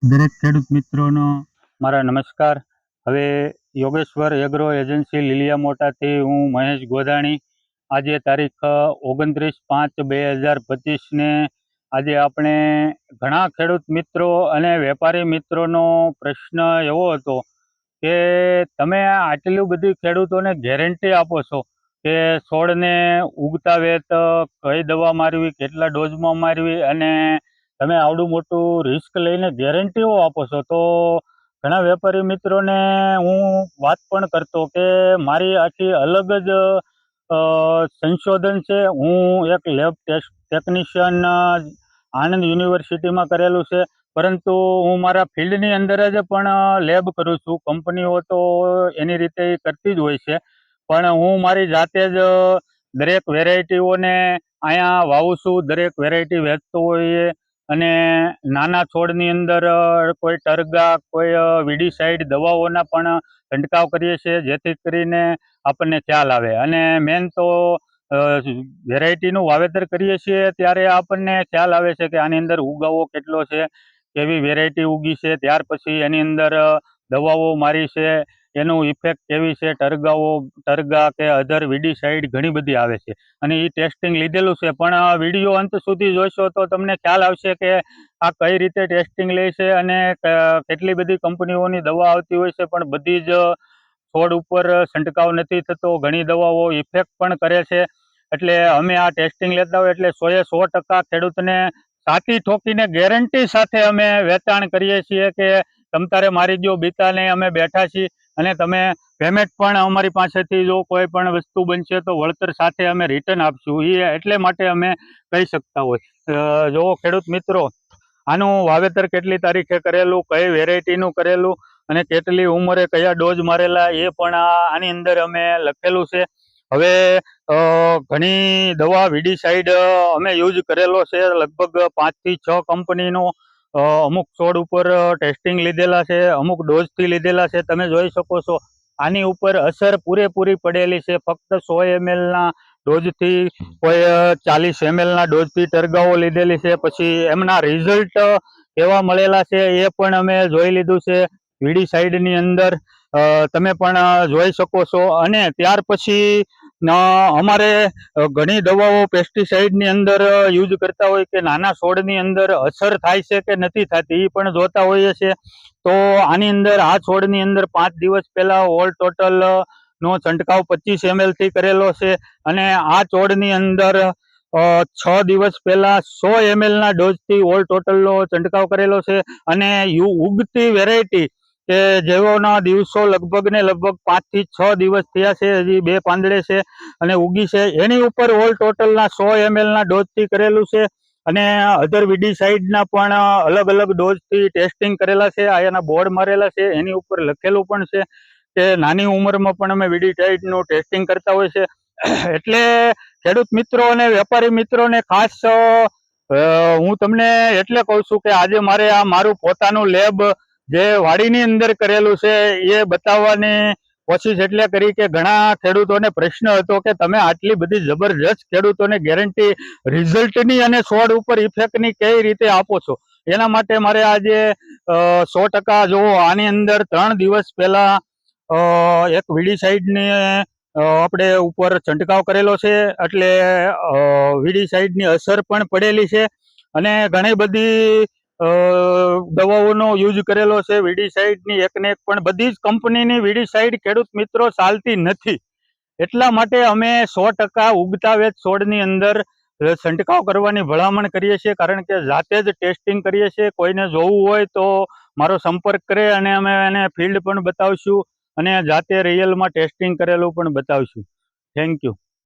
દરેક ખેડૂત મિત્રોનો મારા નમસ્કાર। હવે યોગેશ્વર એગ્રો એજન્સી લીલિયા મોટાથી હું મહેશ ગોધાણી। આજે તારીખ 29/5/2025ને આજે આપણે ઘણા ખેડૂત મિત્રો અને વેપારી મિત્રોનો પ્રશ્ન એવો હતો કે તમે આટલી બધી ખેડૂતોને ગેરંટી આપો છો કે છોડને ઉગતા વેત કઈ દવા મારવી, કેટલા ડોઝમાં મારવી, અને તમે આવડું મોટું રિસ્ક લઈને ગેરંટીઓ આપો છો, તો ઘણા વેપારી મિત્રોને હું વાત પણ કરતો કે મારી આખી અલગ જ સંશોધન છે। હું એક લેબ ટેકનિશિયન આણંદ યુનિવર્સિટીમાં કરેલું છે, પરંતુ હું મારા ફિલ્ડની અંદર જ પણ લેબ કરું છું। કંપનીઓ તો એની રીતે કરતી જ હોય છે, પણ હું મારી જાતે જ દરેક વેરાયટીઓને અહીંયા વાવું છું। દરેક વેરાયટી વેચતો હોઈએ અને નાના છોડની અંદર કોઈ ટરગા, કોઈ વીડીસાઇડ દવાઓના પણ છંટકાવ કરીએ છીએ, જેથી કરીને આપણને ખ્યાલ આવે। અને મેન તો વેરાયટીનું વાવેતર કરીએ છીએ ત્યારે આપણને ખ્યાલ આવે છે કે આની અંદર ઉગાવો કેટલો છે, કેવી વેરાયટી ઉગી છે, ત્યાર પછી એની અંદર દવાઓ મારી છે, એનું ઇફેક્ટ કેવી છે, ટરગા કે અધર વીડીસાઇડ ઘણી બધી આવે છે અને એ ટેસ્ટિંગ લીધેલું છે। પણ વિડીયો અંત સુધી જોઈશો તો તમને ખ્યાલ આવશે કે આ કઈ રીતે ટેસ્ટિંગ લે છે અને કેટલી બધી કંપનીઓની દવા આવતી હોય છે, પણ બધી જ છોડ ઉપર છંટકાવ નથી થતો। ઘણી દવાઓ ઇફેક્ટ પણ કરે છે। એટલે અમે આ ટેસ્ટિંગ લેતા હોય એટલે 100% ખેડૂતને સાચી ઠોકીને ગેરંટી સાથે અમે વેચાણ કરીએ છીએ કે તમ તારે મારી દો, બીતાને અમે બેઠા છીએ અને તમે પેમેન્ટ પણ અમારી પાસેથી જો કોઈ પણ વસ્તુ બનશે તો વળતર સાથે અમે રિટર્ન આપશું। એ એટલે માટે અમે કહી શકતા હોય। જો ખેડૂત મિત્રો, આનું વાવેતર કેટલી તારીખે કરેલું, કઈ વેરાયટીનું કરેલું અને કેટલી ઉંમરે કયા ડોઝ મારેલા એ પણ આની અંદર અમે લખેલું છે। હવે ઘણી દવા વીડીસાઇડ અમે યુઝ કરેલો છે, લગભગ 5 થી 6 કંપનીનો અમુક છોડ ઉપર ટેસ્ટિંગ લીધેલા છે, અમુક ડોઝથી લીધેલા છે। તમે જોઈ શકો છો આની ઉપર અસર પૂરેપૂરી પડેલી છે। ફક્ત 100 mlના ડોઝથી, કોઈ 40 mlના ડોઝથી ટરગાઓ લીધેલી છે, પછી એમના રિઝલ્ટ કેવા મળેલા છે એ પણ અમે જોઈ લીધું છે વીડીસાઇડની અંદર, તમે પણ જોઈ શકો છો। અને ત્યાર પછી અમારે ઘણી દવાઓ પેસ્ટિસાઇડની અંદર યુઝ કરતા હોય કે નાના છોડની અંદર અસર થાય છે કે નથી થતી એ પણ જોતા હોઈએ છીએ। તો આની અંદર આ છોડની અંદર 5 દિવસ પહેલા ઓલ ટોટલ નો છંટકાવ 25 ml થી કરેલો છે અને આ છોડની અંદર 6 દિવસ પહેલા 100 mlના ડોઝથી ઓલ ટોટલનો છંટકાવ કરેલો છે। અને ઉગતી વેરાયટી કે જેઓના દિવસો લગભગ 5 થી 6 દિવસ થયા છે, હજી 2 પાંદડે છે અને ઉગી છે, એની ઉપર ઓલ ટોટલના 100 mlના ડોઝથી કરેલું છે। અને અધર વીડીસાઇડના પણ અલગ અલગ ડોઝથી ટેસ્ટિંગ કરેલા છે, આના બોર્ડ મારેલા છે, એની ઉપર લખેલું પણ છે કે નાની ઉંમરમાં પણ અમે વીડીસાઇડનું ટેસ્ટિંગ કરતા હોય છે। એટલે ખેડૂત મિત્રો અને વેપારી મિત્રોને ખાસ હું તમને એટલે કહું છું કે આજે મારે આ મારું પોતાનું લેબ જે વાડીની અંદર કરેલું છે એ બતાવવાની કોશિશ એટલે કરી કે ઘણા ખેડૂતોને પ્રશ્ન હતો કે તમે આટલી બધી જબરજસ્ત ખેડૂતોને ગેરંટી રિઝલ્ટની અને છોડ ઉપર ઇફેક્ટની કઈ રીતે આપો છો, એના માટે મારે આજે 100% જો આની અંદર 3 દિવસ પહેલા એક વીડીસાઇડની આપણે ઉપર છંટકાવ કરેલો છે, એટલે વીડીસાઇડની અસર પણ પડેલી છે અને ઘણી બધી દવાઓનો યુઝ કરેલો છે વીડીસાઇડની એક ને એક, પણ બધી જ કંપનીની વીડીસાઇડ ખેડૂત મિત્રો ચાલતી નથી। એટલા માટે અમે 100% ઉગતા વેત છોડની અંદર છંટકાવ કરવાની ભલામણ કરીએ છીએ, કારણ કે જાતે જ ટેસ્ટિંગ કરીએ છીએ। કોઈને જોવું હોય તો મારો સંપર્ક કરે અને અમે એને ફિલ્ડ પણ બતાવશું અને જાતે રિયલમાં ટેસ્ટિંગ કરેલું પણ બતાવશું। Thank you.